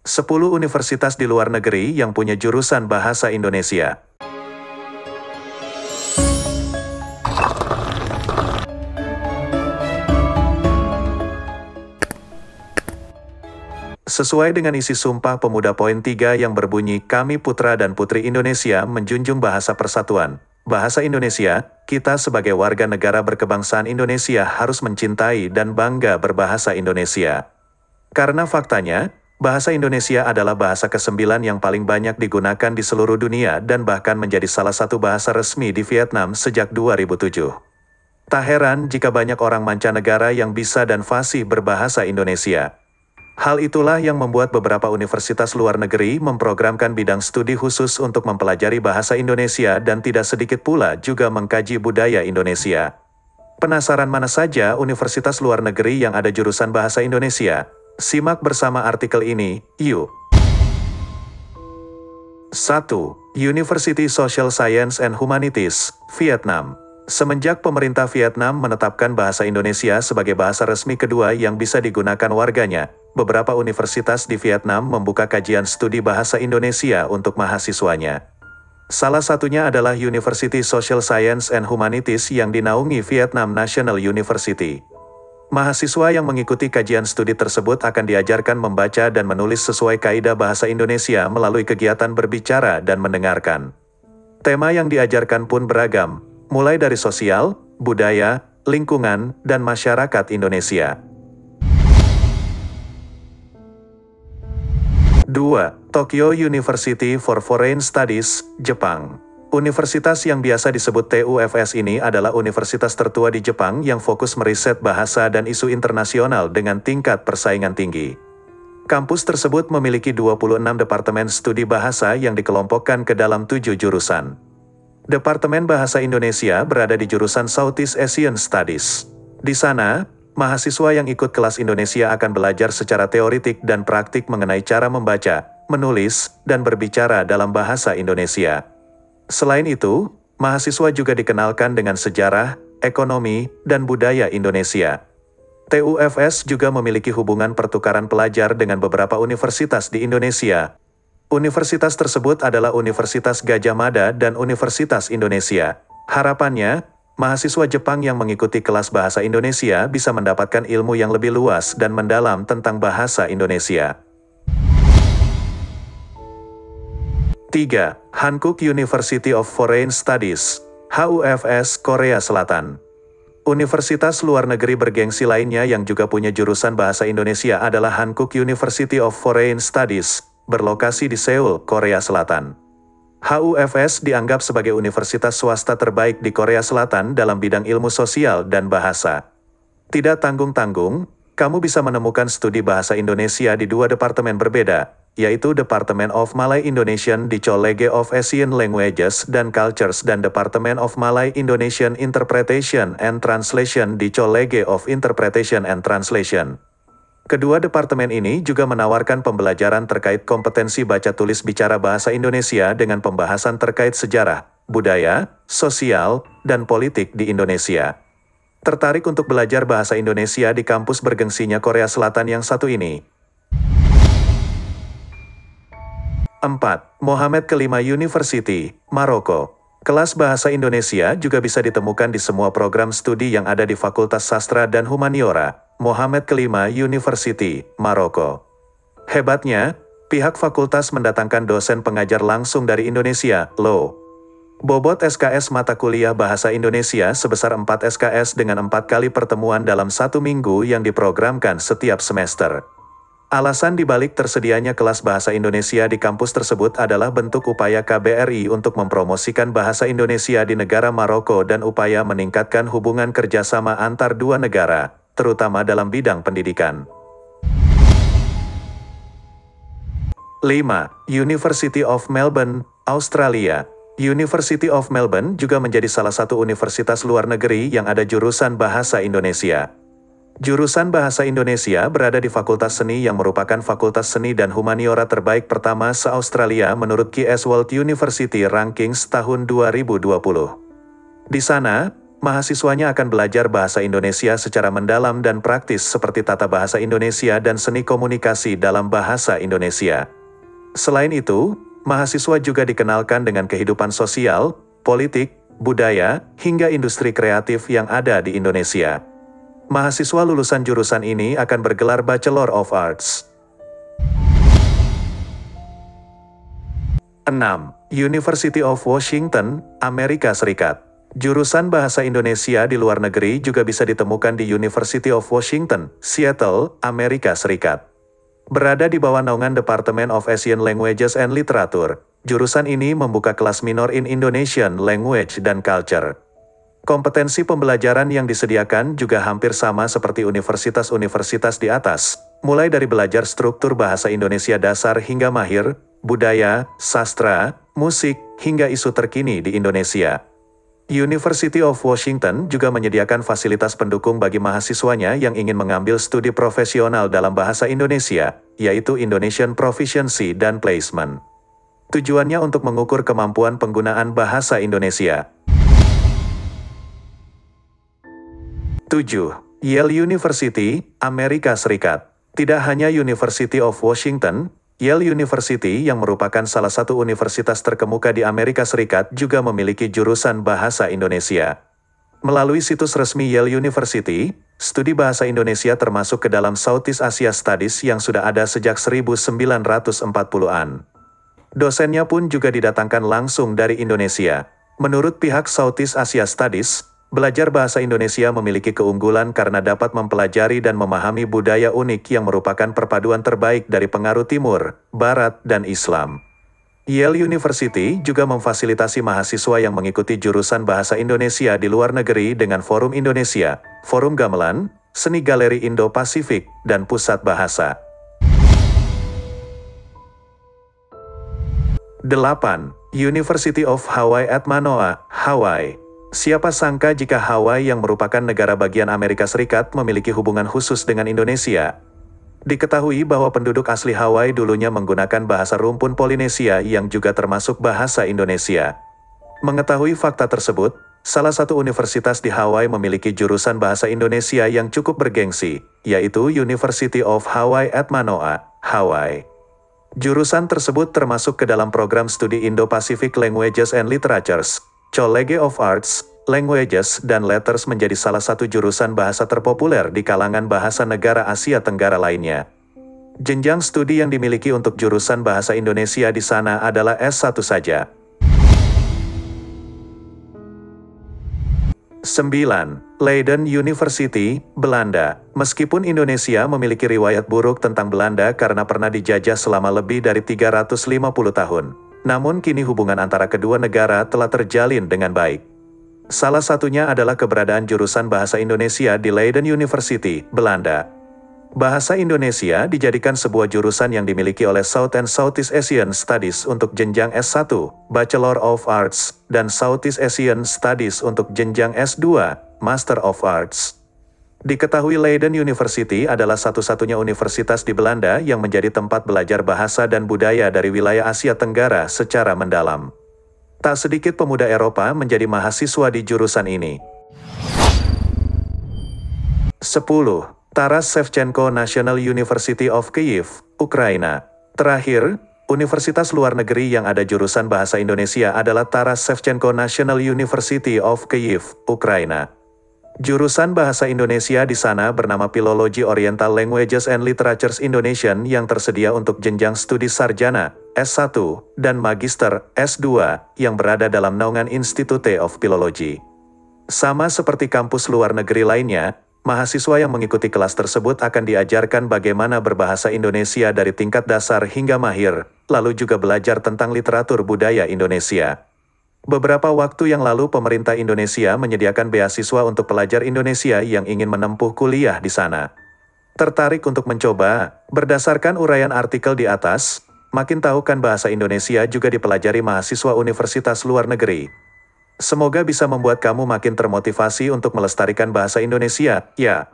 10 universitas di luar negeri yang punya jurusan bahasa Indonesia. Sesuai dengan isi Sumpah Pemuda Poin 3 yang berbunyi, kami putra dan putri Indonesia menjunjung bahasa persatuan, bahasa Indonesia, kita sebagai warga negara berkebangsaan Indonesia harus mencintai dan bangga berbahasa Indonesia. Karena faktanya, bahasa Indonesia adalah bahasa ke-9 yang paling banyak digunakan di seluruh dunia dan bahkan menjadi salah satu bahasa resmi di Vietnam sejak 2007. Tak heran jika banyak orang mancanegara yang bisa dan fasih berbahasa Indonesia. Hal itulah yang membuat beberapa universitas luar negeri memprogramkan bidang studi khusus untuk mempelajari bahasa Indonesia dan tidak sedikit pula juga mengkaji budaya Indonesia. Penasaran mana saja universitas luar negeri yang ada jurusan bahasa Indonesia? Simak bersama artikel ini, yuk! 1. University Social Science and Humanities, Vietnam. Semenjak pemerintah Vietnam menetapkan bahasa Indonesia sebagai bahasa resmi kedua yang bisa digunakan warganya, beberapa universitas di Vietnam membuka kajian studi bahasa Indonesia untuk mahasiswanya. Salah satunya adalah University Social Science and Humanities yang dinaungi Vietnam National University. Mahasiswa yang mengikuti kajian studi tersebut akan diajarkan membaca dan menulis sesuai kaidah bahasa Indonesia melalui kegiatan berbicara dan mendengarkan. Tema yang diajarkan pun beragam, mulai dari sosial, budaya, lingkungan, dan masyarakat Indonesia. 2. Tokyo University for Foreign Studies, Jepang. Universitas yang biasa disebut TUFS ini adalah universitas tertua di Jepang yang fokus meriset bahasa dan isu internasional dengan tingkat persaingan tinggi. Kampus tersebut memiliki 26 departemen studi bahasa yang dikelompokkan ke dalam 7 jurusan. Departemen Bahasa Indonesia berada di jurusan Southeast Asian Studies. Di sana, mahasiswa yang ikut kelas Indonesia akan belajar secara teoritik dan praktik mengenai cara membaca, menulis, dan berbicara dalam bahasa Indonesia. Selain itu, mahasiswa juga dikenalkan dengan sejarah, ekonomi, dan budaya Indonesia. TUFS juga memiliki hubungan pertukaran pelajar dengan beberapa universitas di Indonesia. Universitas tersebut adalah Universitas Gadjah Mada dan Universitas Indonesia. Harapannya, mahasiswa Jepang yang mengikuti kelas bahasa Indonesia bisa mendapatkan ilmu yang lebih luas dan mendalam tentang bahasa Indonesia. 3. Hankook University of Foreign Studies, HUFS, Korea Selatan. Universitas luar negeri bergengsi lainnya yang juga punya jurusan bahasa Indonesia adalah Hankook University of Foreign Studies, berlokasi di Seoul, Korea Selatan. HUFS dianggap sebagai universitas swasta terbaik di Korea Selatan dalam bidang ilmu sosial dan bahasa. Tidak tanggung-tanggung, kamu bisa menemukan studi bahasa Indonesia di 2 departemen berbeda, yaitu Department of Malay Indonesian di College of Asian Languages dan Cultures dan Department of Malay Indonesian Interpretation and Translation di College of Interpretation and Translation. Kedua departemen ini juga menawarkan pembelajaran terkait kompetensi baca tulis bicara bahasa Indonesia dengan pembahasan terkait sejarah, budaya, sosial, dan politik di Indonesia. Tertarik untuk belajar bahasa Indonesia di kampus bergengsinya Korea Selatan yang satu ini? 4. Mohammed V University, Maroko. Kelas bahasa Indonesia juga bisa ditemukan di semua program studi yang ada di Fakultas Sastra dan Humaniora, Mohammed V University, Maroko. Hebatnya, pihak fakultas mendatangkan dosen pengajar langsung dari Indonesia, loh. Bobot SKS mata kuliah bahasa Indonesia sebesar 4 SKS dengan 4 kali pertemuan dalam 1 minggu yang diprogramkan setiap semester. Alasan dibalik tersedianya kelas bahasa Indonesia di kampus tersebut adalah bentuk upaya KBRI untuk mempromosikan bahasa Indonesia di negara Maroko dan upaya meningkatkan hubungan kerjasama antar dua negara, terutama dalam bidang pendidikan. 5. University of Melbourne, Australia. University of Melbourne juga menjadi salah satu universitas luar negeri yang ada jurusan bahasa Indonesia. Jurusan Bahasa Indonesia berada di Fakultas Seni yang merupakan fakultas seni dan humaniora terbaik pertama se-Australia menurut Key World University Rankings tahun 2020. Di sana, Mahasiswanya akan belajar bahasa Indonesia secara mendalam dan praktis seperti tata bahasa Indonesia dan seni komunikasi dalam bahasa Indonesia. Selain itu, mahasiswa juga dikenalkan dengan kehidupan sosial, politik, budaya, hingga industri kreatif yang ada di Indonesia. Mahasiswa lulusan jurusan ini akan bergelar Bachelor of Arts. 6. University of Washington, Amerika Serikat. Jurusan Bahasa Indonesia di luar negeri juga bisa ditemukan di University of Washington, Seattle, Amerika Serikat. Berada di bawah naungan Department of Asian Languages and Literature, jurusan ini membuka kelas minor in Indonesian Language dan Culture. Kompetensi pembelajaran yang disediakan juga hampir sama seperti universitas-universitas di atas, mulai dari belajar struktur bahasa Indonesia dasar hingga mahir, budaya, sastra, musik, hingga isu terkini di Indonesia. University of Washington juga menyediakan fasilitas pendukung bagi mahasiswanya yang ingin mengambil studi profesional dalam bahasa Indonesia, yaitu Indonesian Proficiency dan Placement. Tujuannya untuk mengukur kemampuan penggunaan bahasa Indonesia. 7. Yale University, Amerika Serikat. Tidak hanya University of Washington, Yale University yang merupakan salah satu universitas terkemuka di Amerika Serikat juga memiliki jurusan bahasa Indonesia. Melalui situs resmi Yale University, studi bahasa Indonesia termasuk ke dalam Southeast Asia Studies yang sudah ada sejak 1940-an. Dosennya pun juga didatangkan langsung dari Indonesia. Menurut pihak Southeast Asia Studies, belajar bahasa Indonesia memiliki keunggulan karena dapat mempelajari dan memahami budaya unik yang merupakan perpaduan terbaik dari pengaruh Timur, Barat, dan Islam. Yale University juga memfasilitasi mahasiswa yang mengikuti jurusan bahasa Indonesia di luar negeri dengan Forum Indonesia, Forum Gamelan, Seni Galeri Indo-Pasifik, dan Pusat Bahasa. 8. University of Hawaii at Manoa, Hawaii. Siapa sangka jika Hawaii yang merupakan negara bagian Amerika Serikat memiliki hubungan khusus dengan Indonesia. Diketahui bahwa penduduk asli Hawaii dulunya menggunakan bahasa rumpun Polinesia yang juga termasuk bahasa Indonesia. Mengetahui fakta tersebut, salah satu universitas di Hawaii memiliki jurusan bahasa Indonesia yang cukup bergengsi, yaitu University of Hawaii at Manoa, Hawaii. Jurusan tersebut termasuk ke dalam program studi Indo-Pacific Languages and Literatures, College of Arts, Languages, dan Letters menjadi salah satu jurusan bahasa terpopuler di kalangan bahasa negara Asia Tenggara lainnya. Jenjang studi yang dimiliki untuk jurusan bahasa Indonesia di sana adalah S1 saja. 9. Leiden University, Belanda. Meskipun Indonesia memiliki riwayat buruk tentang Belanda karena pernah dijajah selama lebih dari 350 tahun. Namun kini hubungan antara kedua negara telah terjalin dengan baik. Salah satunya adalah keberadaan jurusan Bahasa Indonesia di Leiden University, Belanda. Bahasa Indonesia dijadikan sebuah jurusan yang dimiliki oleh South and Southeast Asian Studies untuk jenjang S1, Bachelor of Arts, dan Southeast Asian Studies untuk jenjang S2, Master of Arts. Diketahui Leiden University adalah satu-satunya universitas di Belanda yang menjadi tempat belajar bahasa dan budaya dari wilayah Asia Tenggara secara mendalam. Tak sedikit pemuda Eropa menjadi mahasiswa di jurusan ini. 10. Taras Shevchenko National University of Kyiv, Ukraina. Terakhir, universitas luar negeri yang ada jurusan bahasa Indonesia adalah Taras Shevchenko National University of Kyiv, Ukraina. Jurusan Bahasa Indonesia di sana bernama Philology Oriental Languages and Literatures Indonesian yang tersedia untuk jenjang studi sarjana, S1, dan Magister, S2, yang berada dalam naungan Institute of Philology. Sama seperti kampus luar negeri lainnya, mahasiswa yang mengikuti kelas tersebut akan diajarkan bagaimana berbahasa Indonesia dari tingkat dasar hingga mahir, lalu juga belajar tentang literatur budaya Indonesia. Beberapa waktu yang lalu pemerintah Indonesia menyediakan beasiswa untuk pelajar Indonesia yang ingin menempuh kuliah di sana. Tertarik untuk mencoba? Berdasarkan uraian artikel di atas, makin tahu kan bahasa Indonesia juga dipelajari mahasiswa universitas luar negeri. Semoga bisa membuat kamu makin termotivasi untuk melestarikan bahasa Indonesia, ya.